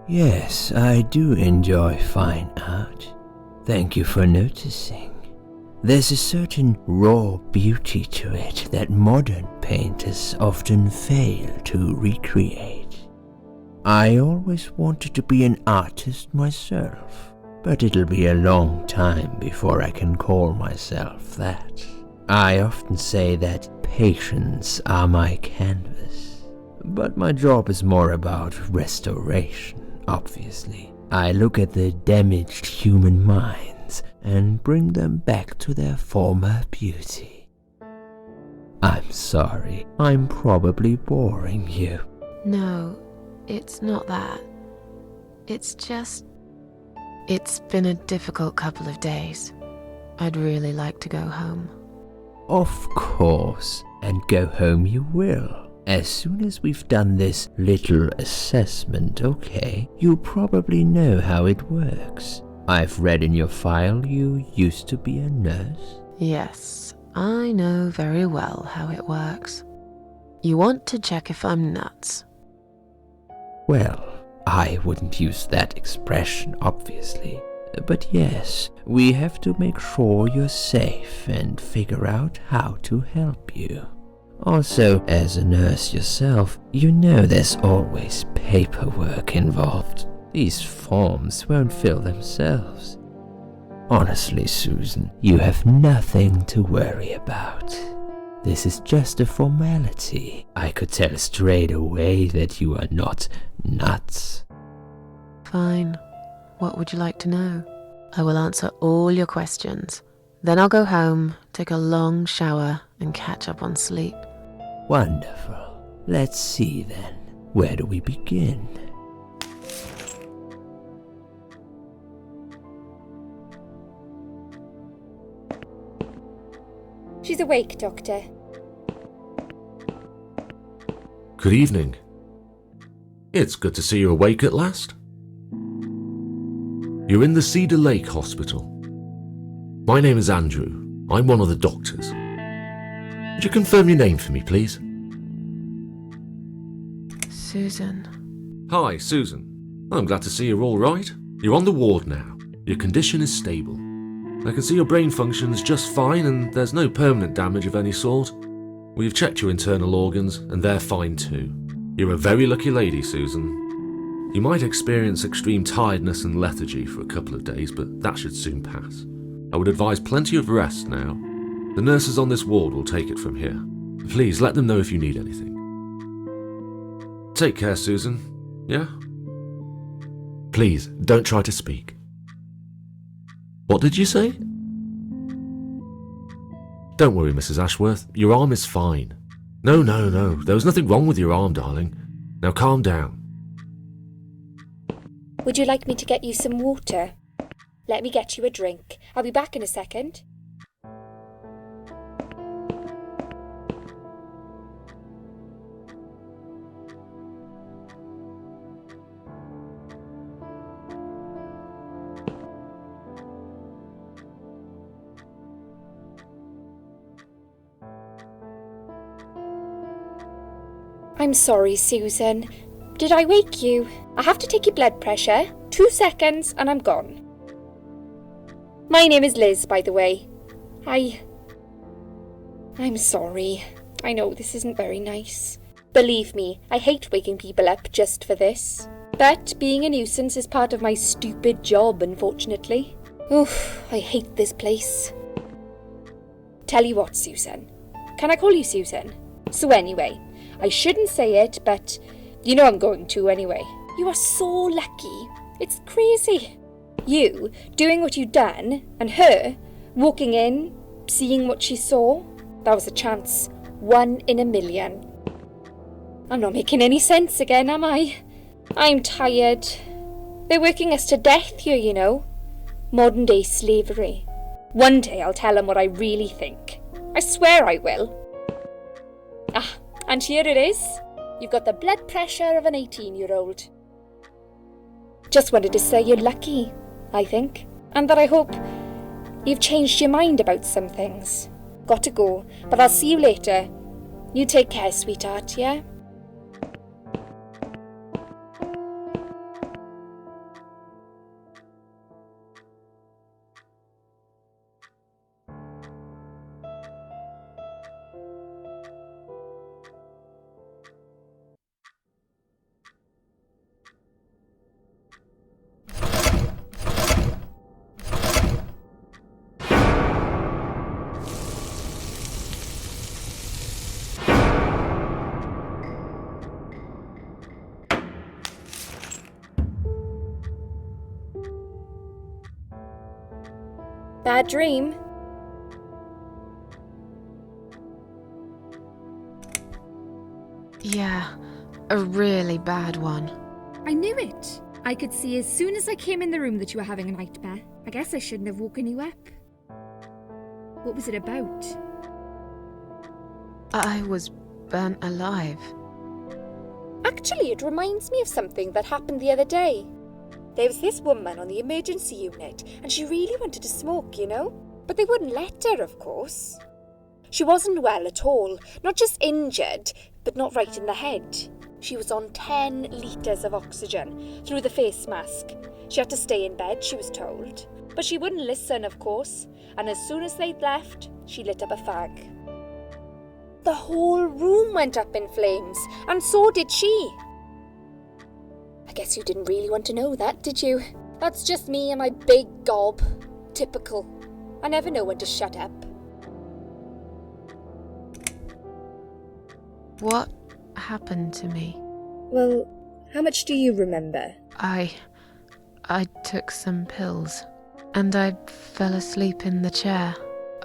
Yes, I do enjoy fine art. Thank you for noticing. There's a certain raw beauty to it that modern painters often fail to recreate. I always wanted to be an artist myself, but it'll be a long time before I can call myself that. I often say that patients are my canvas, but my job is more about restoration, obviously. I look at the damaged human minds and bring them back to their former beauty. I'm sorry, I'm probably boring you. No, it's not that. It's just... It's been a difficult couple of days. I'd really like to go home. Of course, and go home you will. As soon as we've done this little assessment, okay? You probably know how it works. I've read in your file you used to be a nurse. Yes, I know very well how it works. You want to check if I'm nuts. Well, I wouldn't use that expression, obviously. But yes, we have to make sure you're safe and figure out how to help you. Also, as a nurse yourself, you know there's always paperwork involved. These forms won't fill themselves. Honestly, Susan, you have nothing to worry about. This is just a formality. I could tell straight away that you are not nuts. Fine. What would you like to know? I will answer all your questions. Then I'll go home, take a long shower, and catch up on sleep. Wonderful. Let's see then. Where do we begin? She's awake, Doctor. Good evening. It's good to see you awake at last. You're in the Cedar Lake Hospital. My name is Andrew. I'm one of the doctors. Would you confirm your name for me, please? Susan. Hi, Susan. I'm glad to see you're all right. You're on the ward now. Your condition is stable. I can see your brain functions just fine and there's no permanent damage of any sort. We've checked your internal organs and they're fine too. You're a very lucky lady, Susan. You might experience extreme tiredness and lethargy for a couple of days, but that should soon pass. I would advise plenty of rest now. The nurses on this ward will take it from here. Please let them know if you need anything. Take care, Susan. Yeah? Please, don't try to speak. What did you say? Don't worry, Mrs. Ashworth. Your arm is fine. No. There was nothing wrong with your arm, darling. Now calm down. Would you like me to get you some water? Let me get you a drink. I'll be back in a second. I'm sorry, Susan. Did I wake you? I have to take your blood pressure. 2 seconds and I'm gone. My name is Liz, by the way. I'm sorry. I know this isn't very nice. Believe me, I hate waking people up just for this. But being a nuisance is part of my stupid job, unfortunately. Oof, I hate this place. Tell you what, Susan. Can I call you Susan? So anyway, I shouldn't say it, but you know I'm going to anyway. You are so lucky. It's crazy. You doing what you'd done, and her walking in, seeing what she saw. That was a chance. 1 in a million. I'm not making any sense again, am I? I'm tired. They're working us to death here, you know. Modern day slavery. One day I'll tell them what I really think. I swear I will. Ah, and here it is. You've got the blood pressure of an 18-year-old. Just wanted to say you're lucky, I think. And that I hope you've changed your mind about some things. Got to go, but I'll see you later. You take care, sweetheart, yeah? Bad dream? Yeah, a really bad one. I knew it. I could see as soon as I came in the room that you were having a nightmare. I guess I shouldn't have woken you up. What was it about? I was burnt alive. Actually, it reminds me of something that happened the other day. There was this woman on the emergency unit, and she really wanted to smoke, you know? But they wouldn't let her, of course. She wasn't well at all, not just injured, but not right in the head. She was on 10 litres of oxygen through the face mask. She had to stay in bed, she was told. But she wouldn't listen, of course, and as soon as they'd left, she lit up a fag. The whole room went up in flames, and so did she. I guess you didn't really want to know that, did you? That's just me and my big gob. Typical. I never know when to shut up. What happened to me? Well, how much do you remember? I took some pills, and I fell asleep in the chair.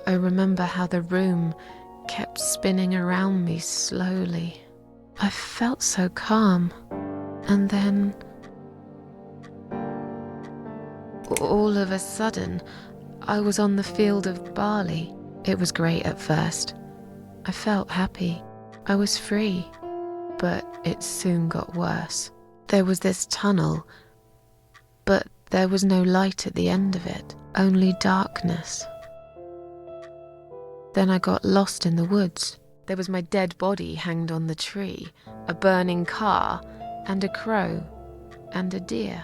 I remember how the room kept spinning around me slowly. I felt so calm, and then all of a sudden I was on the field of barley. It was great at first. I felt happy. I was free, but it soon got worse. There was this tunnel, but there was no light at the end of it, only darkness. Then I got lost in the woods. There was my dead body hanged on the tree, a burning car, and a crow, and a deer.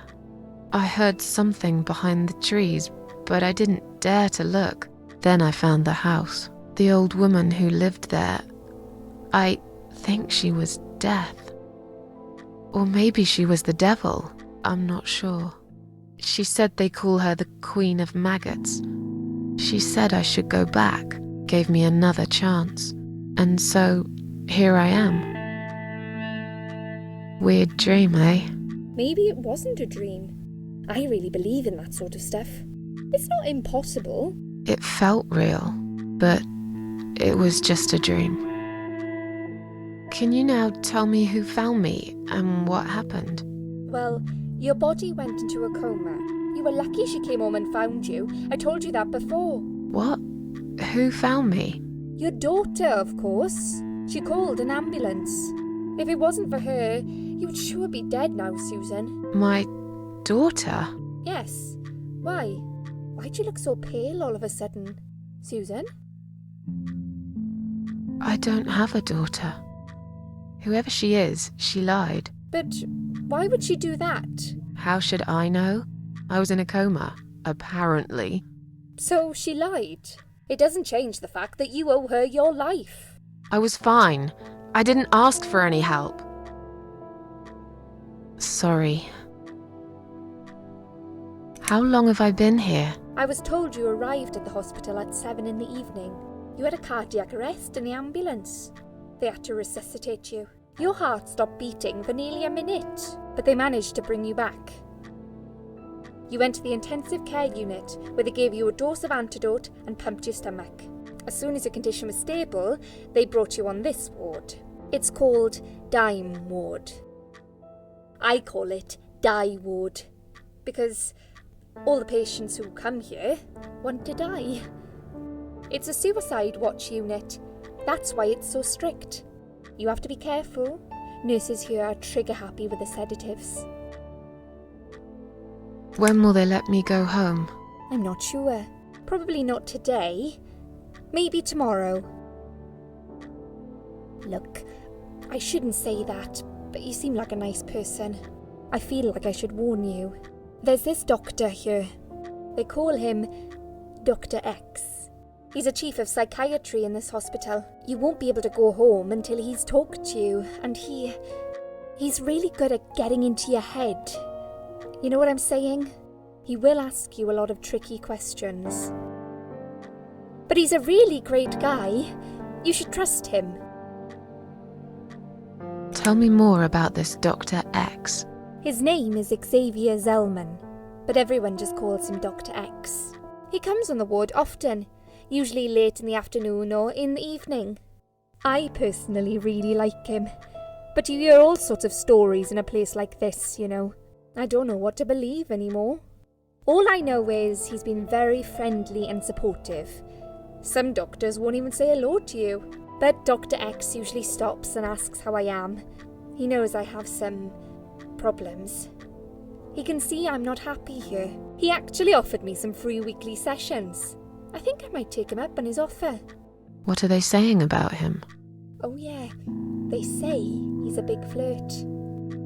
I heard something behind the trees, but I didn't dare to look. Then I found the house. The old woman who lived there, I think she was Death. Or maybe she was the devil, I'm not sure. She said they call her the Queen of Maggots. She said I should go back, gave me another chance. And so, here I am. Weird dream, eh? Maybe it wasn't a dream. I really believe in that sort of stuff. It's not impossible. It felt real, but it was just a dream. Can you now tell me who found me and what happened? Well, your body went into a coma. You were lucky she came home and found you. I told you that before. What? Who found me? Your daughter, of course. She called an ambulance. If it wasn't for her, you would sure be dead now, Susan. My daughter? Yes. Why? Why'd you look so pale all of a sudden, Susan? I don't have a daughter. Whoever she is, she lied. But why would she do that? How should I know? I was in a coma, apparently. So she lied. It doesn't change the fact that you owe her your life. I was fine. I didn't ask for any help. Sorry. How long have I been here? I was told you arrived at the hospital at 7 in the evening. You had a cardiac arrest in the ambulance. They had to resuscitate you. Your heart stopped beating for nearly a minute, but they managed to bring you back. You went to the intensive care unit, where they gave you a dose of antidote and pumped your stomach. As soon as your condition was stable, they brought you on this ward. It's called Dime Ward. I call it Die Ward, because all the patients who come here want to die. It's a suicide watch unit. That's why it's so strict. You have to be careful. Nurses here are trigger happy with the sedatives. When will they let me go home? I'm not sure. Probably not today. Maybe tomorrow. Look, I shouldn't say that, but you seem like a nice person. I feel like I should warn you. There's this doctor here. They call him Dr. X. He's a chief of psychiatry in this hospital. You won't be able to go home until he's talked to you, and he's really good at getting into your head. You know what I'm saying? He will ask you a lot of tricky questions. But he's a really great guy. You should trust him. Tell me more about this Dr. X. His name is Xavier Zellman, but everyone just calls him Dr. X. He comes on the ward often, usually late in the afternoon or in the evening. I personally really like him, but you hear all sorts of stories in a place like this, you know. I don't know what to believe anymore. All I know is he's been very friendly and supportive. Some doctors won't even say hello to you, but Dr. X usually stops and asks how I am. He knows I have some problems. He can see I'm not happy here. He actually offered me some free weekly sessions. I think I might take him up on his offer. What are they saying about him? Oh yeah, they say he's a big flirt.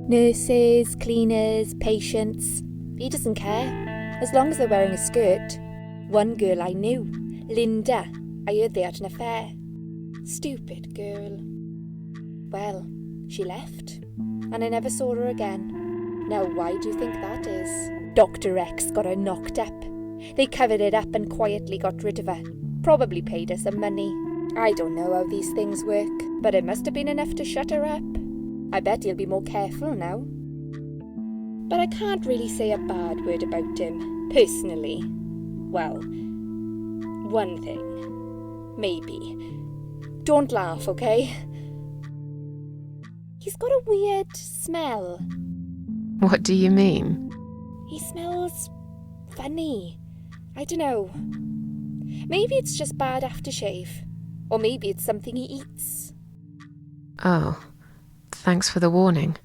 Nurses, cleaners, patients. He doesn't care, as long as they're wearing a skirt. One girl I knew, Linda, I heard they had an affair. Stupid girl. Well, she left, and I never saw her again. Now why do you think that is? Dr. X got her knocked up. They covered it up and quietly got rid of her. Probably paid her some money. I don't know how these things work, but it must have been enough to shut her up. I bet he'll be more careful now. But I can't really say a bad word about him, personally. Well, one thing. Maybe. Don't laugh, okay? He's got a weird smell. What do you mean? He smells funny. I don't know. Maybe it's just bad aftershave. Or maybe it's something he eats. Oh, thanks for the warning.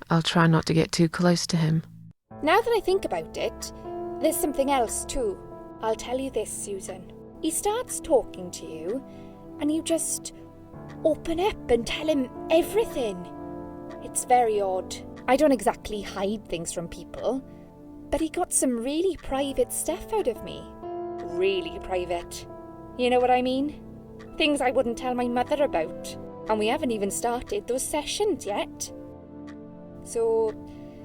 I'll try not to get too close to him. Now that I think about it, there's something else too. I'll tell you this, Susan. He starts talking to you, and you just open up and tell him everything. It's very odd. I don't exactly hide things from people, but he got some really private stuff out of me. Really private. You know what I mean? Things I wouldn't tell my mother about. And we haven't even started those sessions yet. So,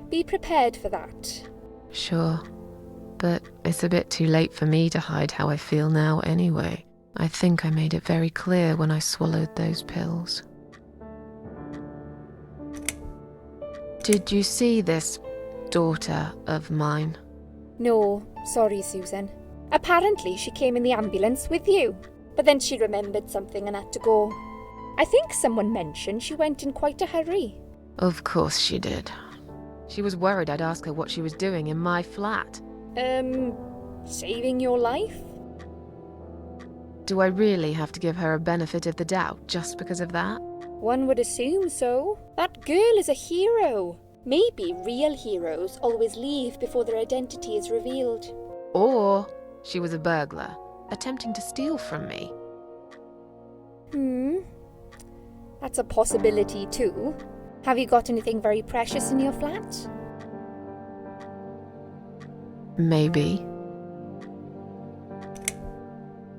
be prepared for that. Sure, but it's a bit too late for me to hide how I feel now anyway. I think I made it very clear when I swallowed those pills. Did you see this daughter of mine? No, sorry, Susan. Apparently she came in the ambulance with you, but then she remembered something and had to go. I think someone mentioned she went in quite a hurry. Of course she did. She was worried I'd ask her what she was doing in my flat. Saving your life? Do I really have to give her a benefit of the doubt just because of that? One would assume so. That girl is a hero. Maybe real heroes always leave before their identity is revealed. Or she was a burglar, attempting to steal from me. That's a possibility too. Have you got anything very precious in your flat? Maybe.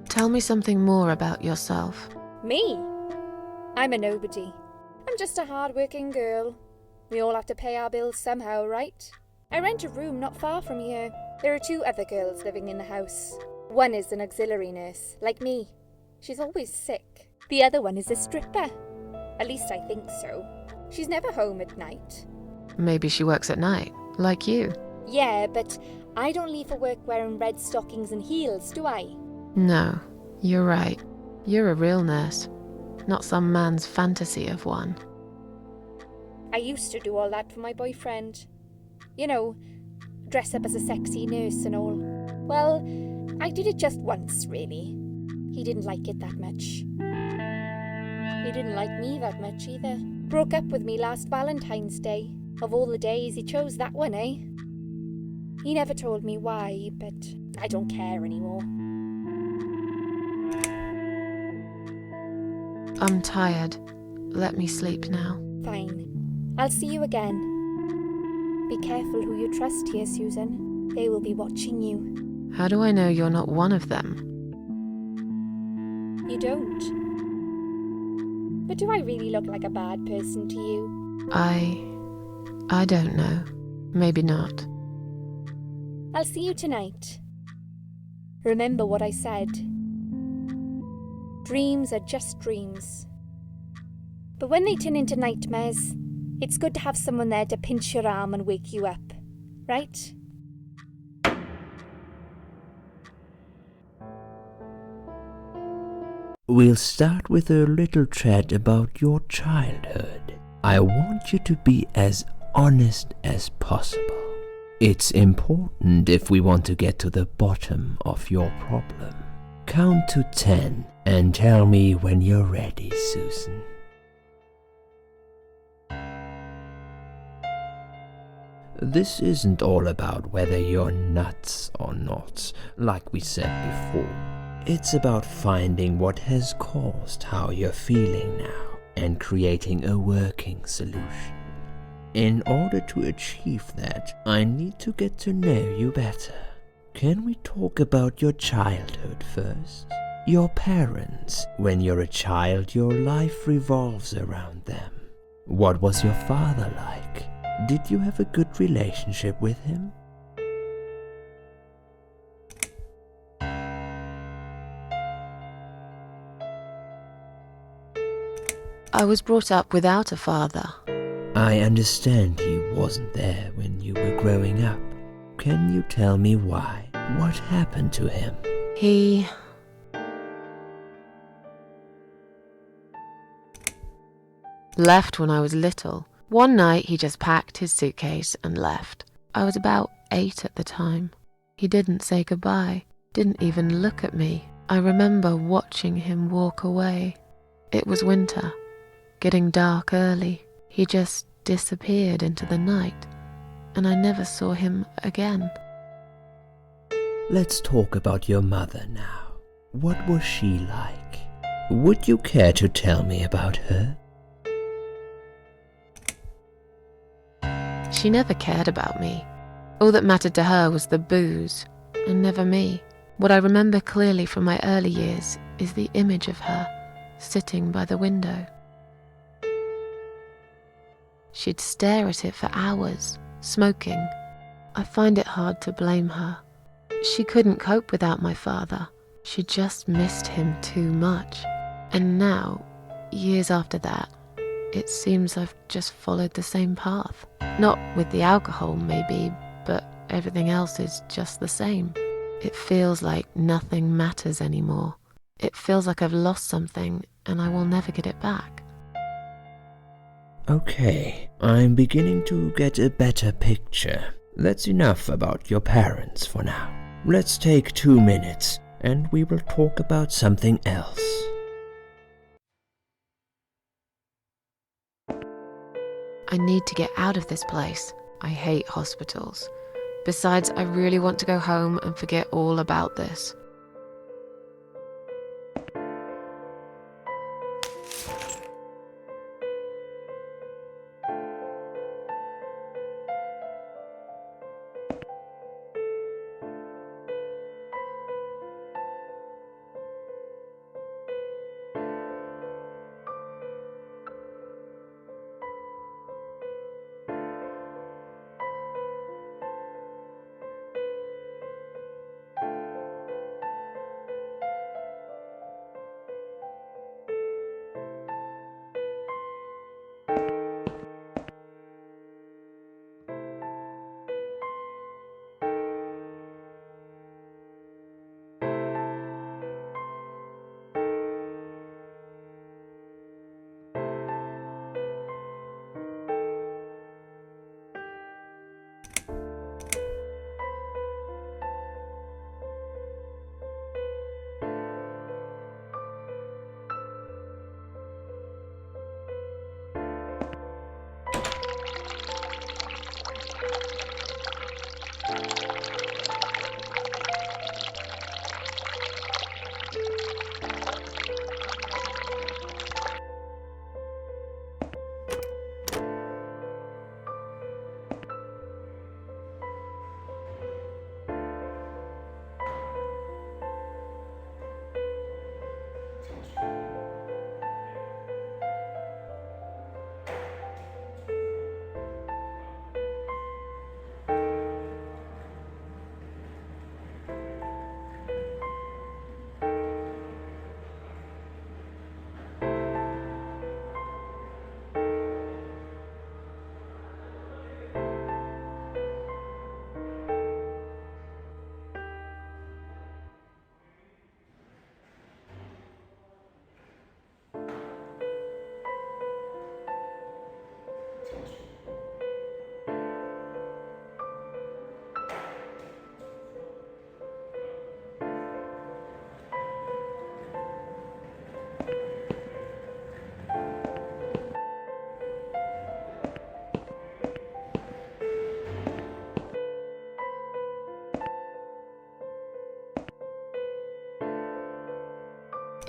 Tell me something more about yourself. Me? I'm a nobody. I'm just a hard-working girl. We all have to pay our bills somehow, right? I rent a room not far from here. There are 2 other girls living in the house. One is an auxiliary nurse, like me. She's always sick. The other one is a stripper. At least I think so. She's never home at night. Maybe she works at night, like you. Yeah, but I don't leave for work wearing red stockings and heels, do I? No, you're right. You're a real nurse, not some man's fantasy of one. I used to do all that for my boyfriend. You know, dress up as a sexy nurse and all. Well, I did it just once, really. He didn't like it that much. He didn't like me that much either. Broke up with me last Valentine's Day. Of all the days, he chose that one, eh? He never told me why, but I don't care anymore. I'm tired. Let me sleep now. Fine. I'll see you again. Be careful who you trust here, Susan. They will be watching you. How do I know you're not one of them? You don't. But do I really look like a bad person to you? I don't know. Maybe not. I'll see you tonight. Remember what I said. Dreams are just dreams. But when they turn into nightmares, it's good to have someone there to pinch your arm and wake you up, right? We'll start with a little chat about your childhood. I want you to be as honest as possible. It's important if we want to get to the bottom of your problem. Count to 10 and tell me when you're ready, Susan. This isn't all about whether you're nuts or not, like we said before. It's about finding what has caused how you're feeling now and creating a working solution. In order to achieve that, I need to get to know you better. Can we talk about your childhood first? Your parents. When you're a child, your life revolves around them. What was your father like? Did you have a good relationship with him? I was brought up without a father. I understand he wasn't there when you were growing up. Can you tell me why? What happened to him? He left when I was little. One night he just packed his suitcase and left. I was about 8 at the time. He didn't say goodbye, didn't even look at me. I remember watching him walk away. It was winter, getting dark early. He just disappeared into the night, and I never saw him again. Let's talk about your mother now. What was she like? Would you care to tell me about her? She never cared about me. All that mattered to her was the booze, and never me. What I remember clearly from my early years is the image of her sitting by the window. She'd stare at it for hours, smoking. I find it hard to blame her. She couldn't cope without my father. She just missed him too much. And now, years after that, it seems I've just followed the same path. Not with the alcohol, maybe, but everything else is just the same. It feels like nothing matters anymore. It feels like I've lost something and I will never get it back. Okay, I'm beginning to get a better picture. That's enough about your parents for now. Let's take 2 minutes and we will talk about something else. I need to get out of this place. I hate hospitals. Besides, I really want to go home and forget all about this.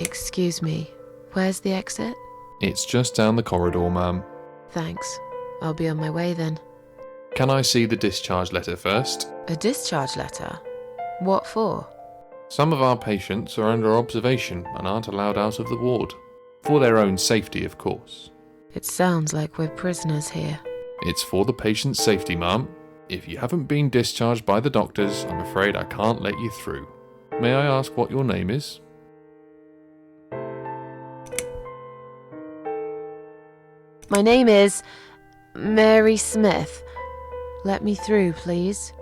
Excuse me, where's the exit? It's just down the corridor, ma'am. Thanks. I'll be on my way then. Can I see the discharge letter first? A discharge letter? What for? Some of our patients are under observation and aren't allowed out of the ward. For their own safety, of course. It sounds like we're prisoners here. It's for the patient's safety, ma'am. If you haven't been discharged by the doctors, I'm afraid I can't let you through. May I ask what your name is? My name is Mary Smith. Let me through, please.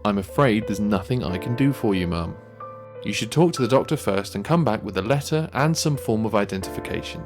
I'm afraid there's nothing I can do for you, ma'am. You should talk to the doctor first and come back with a letter and some form of identification.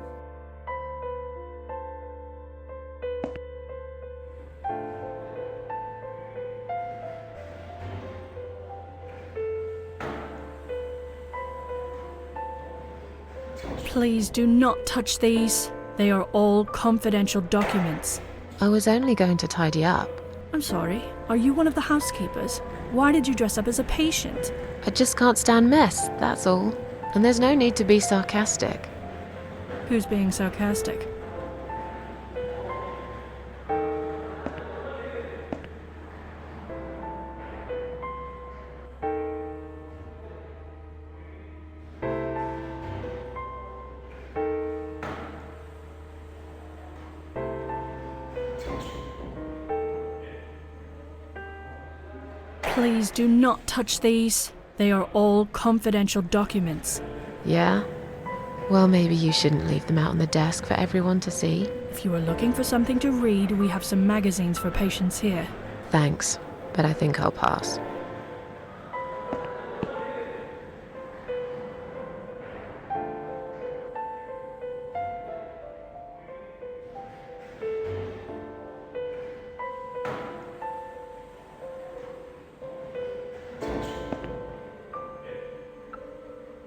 Please do not touch these. They are all confidential documents. I was only going to tidy up. I'm sorry, are you one of the housekeepers? Why did you dress up as a patient? I just can't stand mess, that's all. And there's no need to be sarcastic. Who's being sarcastic? Please do not touch these. They are all confidential documents. Yeah? Well, maybe you shouldn't leave them out on the desk for everyone to see. If you are looking for something to read, we have some magazines for patients here. Thanks, but I think I'll pass.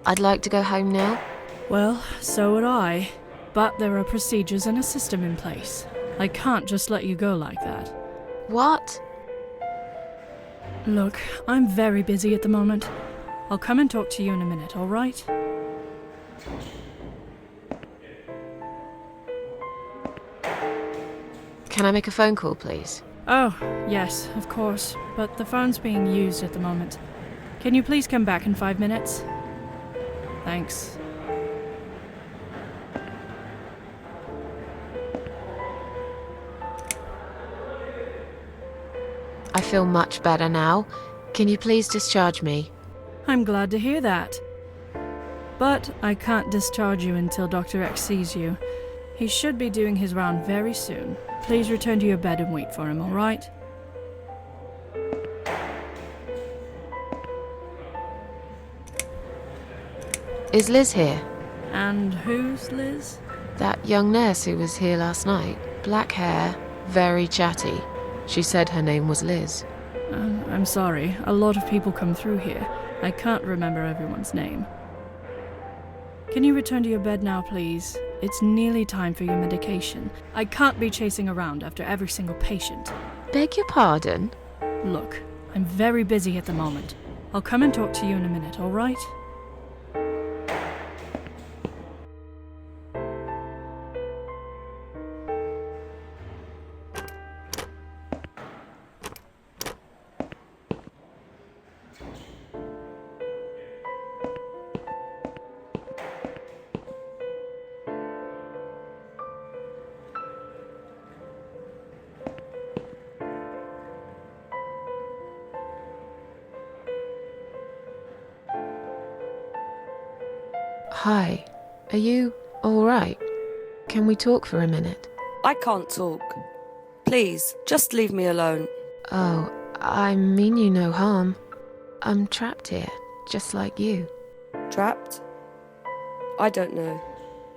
I'd like to go home now. Well, so would I. But there are procedures and a system in place. I can't just let you go like that. What? Look, I'm very busy at the moment. I'll come and talk to you in a minute, all right? Can I make a phone call, please? Oh, yes, of course. But the phone's being used at the moment. Can you please come back in 5 minutes? Thanks. I feel much better now. Can you please discharge me? I'm glad to hear that. But I can't discharge you until Dr. X sees you. He should be doing his round very soon. Please return to your bed and wait for him, all right? Is Liz here? And who's Liz? That young nurse who was here last night. Black hair, very chatty. She said her name was Liz. I'm sorry. A lot of people come through here. I can't remember everyone's name. Can you return to your bed now, please? It's nearly time for your medication. I can't be chasing around after every single patient. Beg your pardon? Look, I'm very busy at the moment. I'll come and talk to you in a minute, all right? Hi. Are you alright? Can we talk for a minute? I can't talk. Please, just leave me alone. Oh, I mean you no harm. I'm trapped here, just like you. Trapped? I don't know.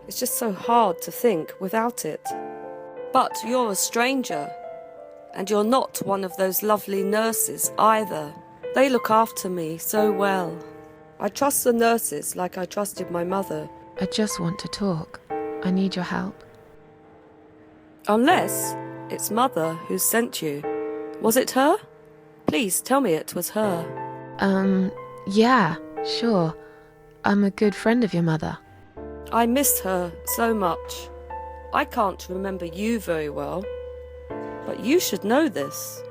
It's just so hard to think without it. But you're a stranger. And you're not one of those lovely nurses either. They look after me so well. I trust the nurses like I trusted my mother. I just want to talk. I need your help. Unless it's Mother who sent you. Was it her? Please tell me it was her. Yeah, sure. I'm a good friend of your mother. I miss her so much. I can't remember you very well, but you should know this.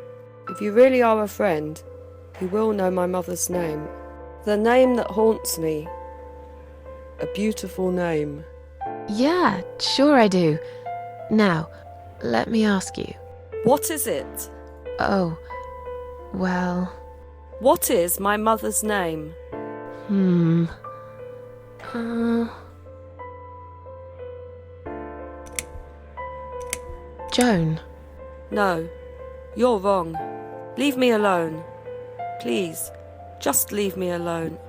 If you really are a friend, you will know my mother's name. The name that haunts me. A beautiful name. Yeah, sure I do. Now, let me ask you. What is it? Oh, well, What is my mother's name? Joan. No, you're wrong. Leave me alone. Please, just leave me alone.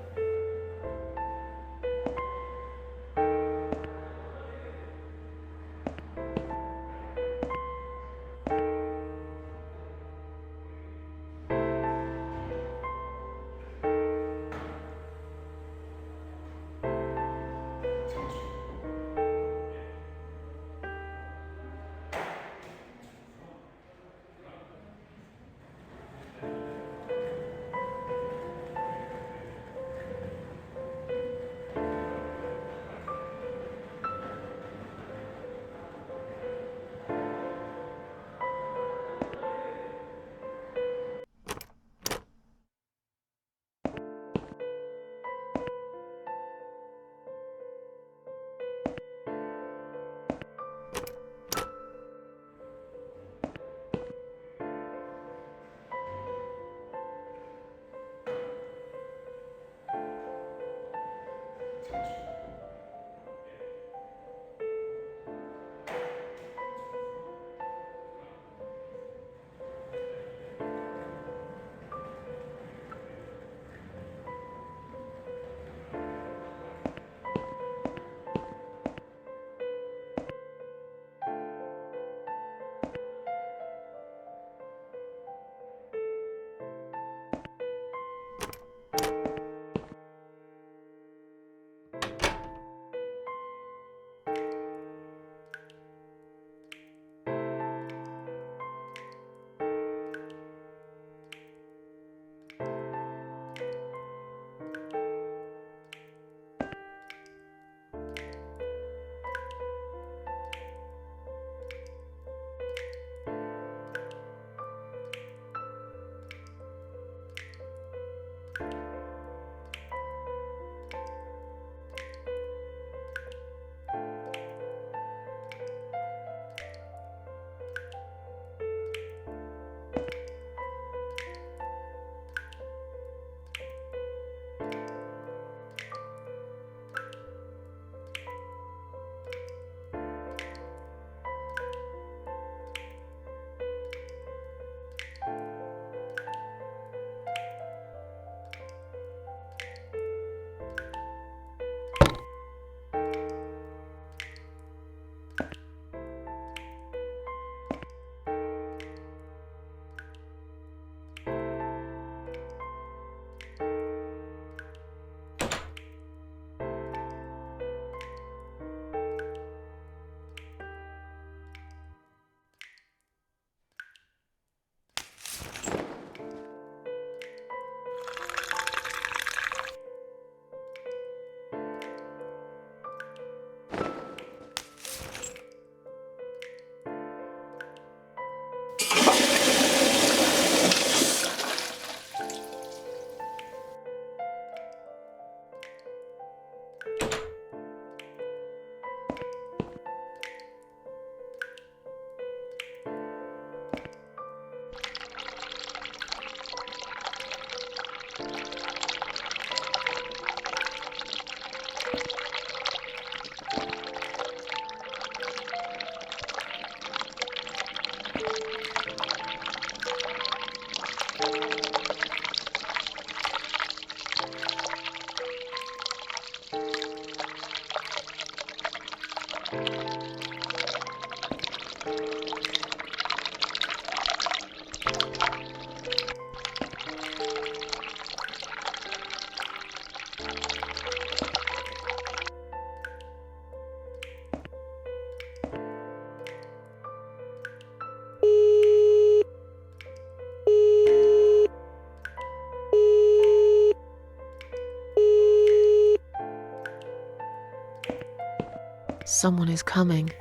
Someone is coming.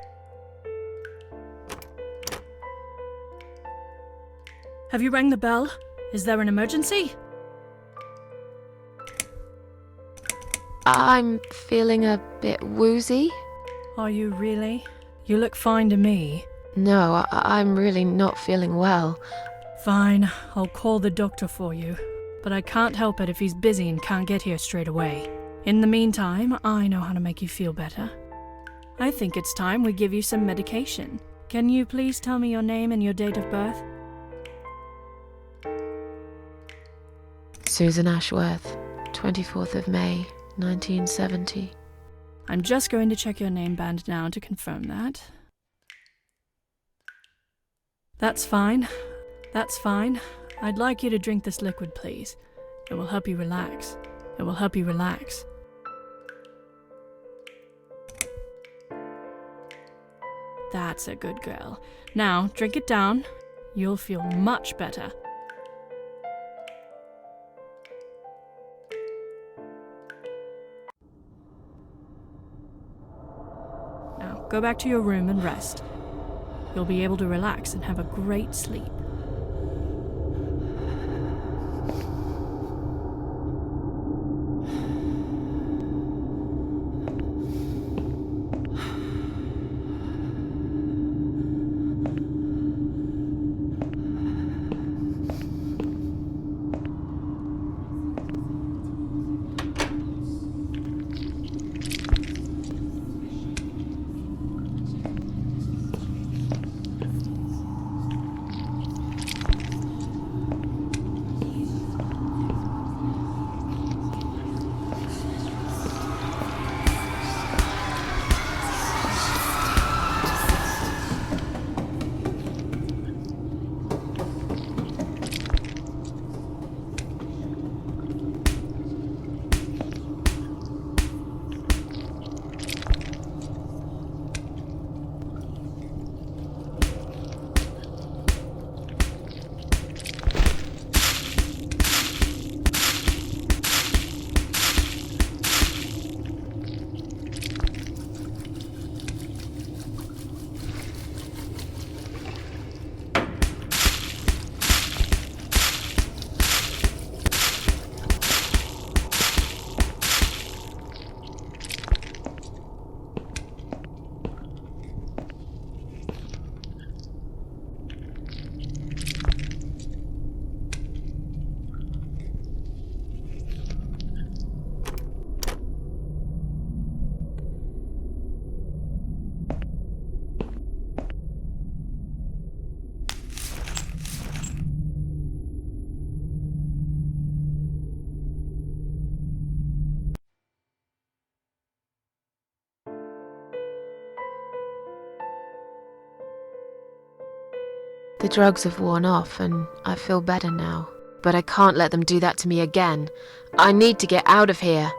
Have you rang the bell? Is there an emergency? I'm feeling a bit woozy. Are you really? You look fine to me. No, I'm really not feeling well. Fine, I'll call the doctor for you. But I can't help it if he's busy and can't get here straight away. In the meantime, I know how to make you feel better. I think it's time we give you some medication. Can you please tell me your name and your date of birth? Susan Ashworth, 24th of May, 1970. I'm just going to check your name band now to confirm that. That's fine. That's fine. I'd like you to drink this liquid, please. It will help you relax. It will help you relax. That's a good girl. Now, drink it down. You'll feel much better. Now, go back to your room and rest. You'll be able to relax and have a great sleep. The drugs have worn off and I feel better now. But I can't let them do that to me again. I need to get out of here.